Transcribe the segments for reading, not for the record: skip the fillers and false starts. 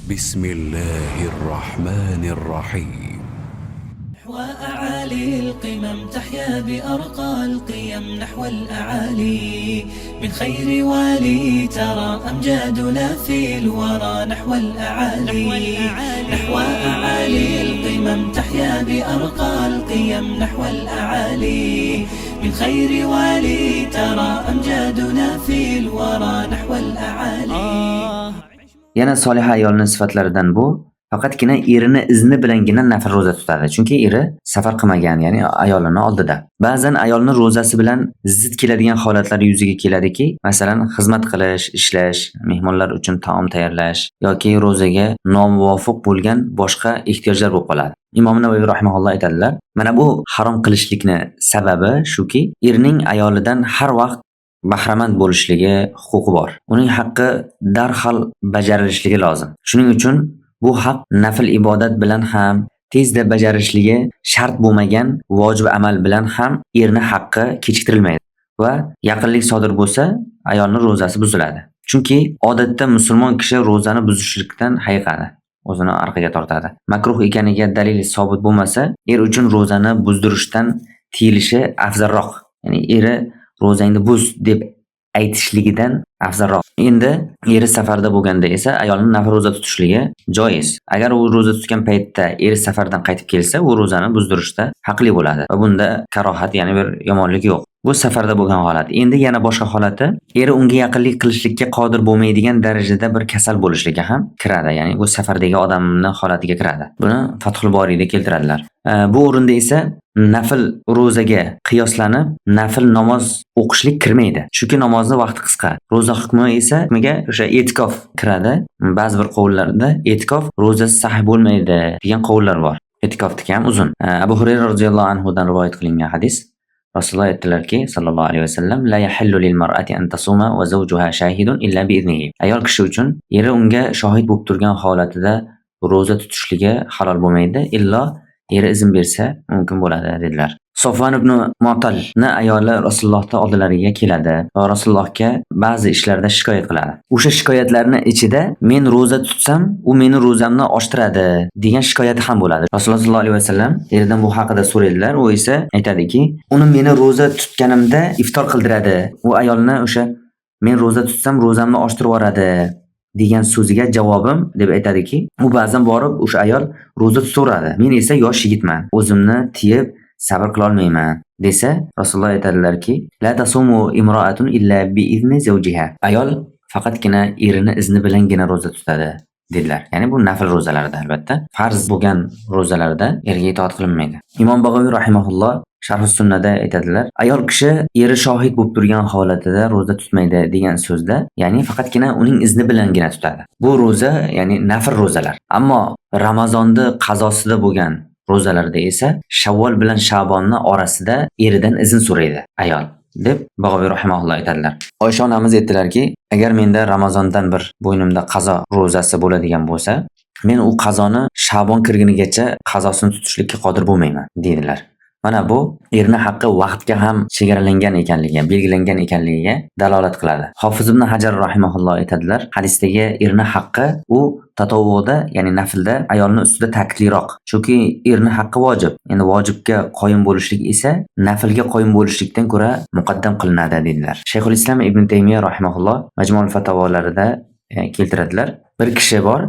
بسم الله الرحمن الرحيم. وأعالي القمم تحيا بأرقى القيم نحو الأعالي من خير والي ترى أمجادنا في الورى نحو الأعالي نحو أعالي القمم تحيا بأرقى القيم نحو الأعالي من خير والي ترى أمجادنا في الورى نحو الأعالي. Yana solih ayolning sifatlaridan bu faqatgina erini izni bilangina nafl roza tutadi. Chunki eri safar qilmagan, ya'ni ayolini oldida. Ba'zan ayolning rozasi bilan zid keladigan holatlar yuzaga keladiki, masalan, xizmat qilish, ishlash, mehmonlar uchun taom tayyorlash yoki rozaga nomuvofiq bo'lgan boshqa ehtiyojlar bo'lib qoladi. Imom Navoiy rahimahulloh aytadilar, mana bu harom qilishlikni sababi shuki, erining ayolidan har vaqt bahramand bo'lishligi huquqi bor. Uning haqqi darhol bajarilishligi lozim. Shuning uchun bu haq nafl ibodat bilan ham tezda bajarilishligi shart bo'lmagan vojib amal bilan ham erni haqqi kechiktirilmaydi va yaqinlik sodir bo'lsa, ayolning rozasi buziladi. Chunki odatda musulmon kishi rozani buzishlikdan hayiqadi. O'zini orqaga tortadi. Makruh ekaniga dalil sobit bo'lmasa, er uchun rozani buzdirishdan tiyilishi afzalroq. Ya'ni eri rozangni buz deb aytishligidan afzalroq. Endi eri safarda bo'lganda esa ayolning nafl roza tutishligi joiz. Agar u roza tutgan paytda eri safardan qaytib kelsa, u rozani buzdirishda haqli bo'ladi va bunda karohat, ya'ni bir yomonlik yo'q. Bu safarda bo'lgan holat. Endi yana boshqa holati, eri unga yaqinlik qilishlikka qodir bo'lmaydigan darajada bir kasal bo'lishligi ham kiradi. Ya'ni bu safardagi odamning holatiga kiradi. Buni Fathul Boriyda keltiradilar. Bu o'rinda esa nafl rozaga qiyoslanib nafl namoz o'qishlik kirmaydi. Chunki namozni vaqti qisqa. Roza hukmi esa o'sha e'tikof kiradi. Ba'zi bir qovullarda e'tikof rozasi sahih bo'lmaydi degan qovullar bor. E'tikofniki ham uzun. Abu Hurayra roziyallohu anhu dan rivoyat qilingan hadis. Rasululloh aytdilarki, sallallohu alayhi vasallam, la yahillu lil mar'ati an tasuma wa zawjuha shahidun illa bi idnihi. Ayol kishi uchun eri unga shohid bo'lib turgan holatida roza tutishligi halol bo'lmaydi, illo eri izn bersa mumkin bo'ladi dedilar. Sofvan ibn Mu'talni ayoli Rasulullohning oldilariga keladi va Rasulullohga ba'zi ishlarda shikoyat qiladi. O'sha shikoyatlarning ichida men roza tutsam, u meni rozamni oshtiradi degan shikoyat ham bo'ladi. Rasululloh sollallohu alayhi vasallam eridan bu haqida so'raydilar. U esa aytadiki, uni meni roza tutganimda iftor qildiradi. U ayolni o'sha men roza tutsam rozamni oshtirib yuboradi degan so'ziga javobim deb aytadiki, u ba'zan borib o'sha ayol roza tutaveradi. Men esa yosh yigitman. O'zimni tiyib sabr qila olmayman desa, Rasululloh aytadilarki, la tasumu imro'atun illa bi izni zawjiha. Ayol faqatgina erining izni bilangina roza tutadi dedilar. Ya'ni bu nafl rozalarda albatta. Farz bo'lgan rozalarda erga itoat qilinmaydi. Imom Bag'aviy rahimahulloh Sharh sunnada aytadilar, ayol kishi eri shohid bo'lib turgan holatida roza tutmaydi degan so'zda, ya'ni faqatgina uning izni bilangina tutadi. Bu roza, ya'ni nafl rozalar. Ammo Ramazonda qazosida bo'lgan rozalarda esa Shavvol bilan Sha'bonni orasida eridan izn so'raydi ayol deb Bag'aviy rahimahulloh aytadilar. Oysha onamiz aytdilarki, agar menda Ramazondan bir bo'ynimda qazo rozasi bo'ladigan bo'lsa, men u qazoni Sha'bon kirgunigacha qazosini tutishlikka qodir bo'lmayman dedilar. Mana bu erni haqqi vaqtga ham chegaralangan ekanligiga, belgilangan ekanligiga dalolat qiladi. Hofiz ibn Hajar rahimahulloh aytadilar, hadisdagi erni haqqi u tatavvuda, ya'ni naflda ayolning ustida ta'kidliroq. Chunki erni haqqi vojib. Endi vojibga qoyim bo'lishlik esa naflga qoyim bo'lishlikdan ko'ra muqaddam qilinadi dedilar. Shayxul Islom Ibn Taymiya rahimahulloh Majmu'ul Fatawolarida keltiradilar. Bir kishi bor,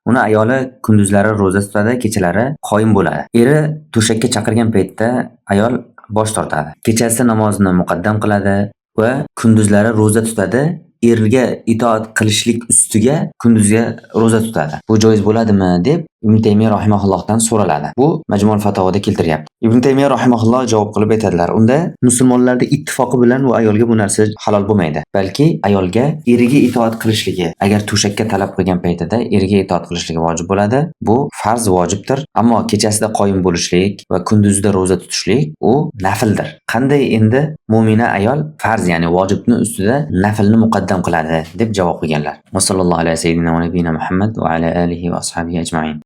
uni ayoli kunduzlari roza tutadi, kechalari qoyim bo'ladi. Eri to'shakka chaqirgan paytda ayol bosh tortadi. Kechasi namozni muqaddam qiladi va kunduzlari roza tutadi. Erga itoat qilishlik ustiga kunduzga roza tutadi. Bu joiz bo'ladimi deb Ibn Taymiya rahimahullohdan so'raladi. Bu Majmu'ul Fatawoda keltiryapti. Ibn Taymiya rahimahulloh javob qilib aytadilar, unda musulmonlarning ittifoqi bilan bu ayolga bu narsa halol bo'lmaydi. Balki ayolga eriga itoat qilishligi, agar to'shakka talab qilgan paytida eriga itoat qilishligi vojib bo'ladi. Bu farz vojibdir, ammo kechasida qoyim bo'lishlik va kunduzda roza tutishlik u nafldir. Qanday endi mu'mina ayol farz, ya'ni vojibni ustida naflni muqaddam qiladi deb javob qilganlar. Va sallallohu alayhi sayyidina va nabiyina Muhammad va ala alihi va ashabihi ajma'in.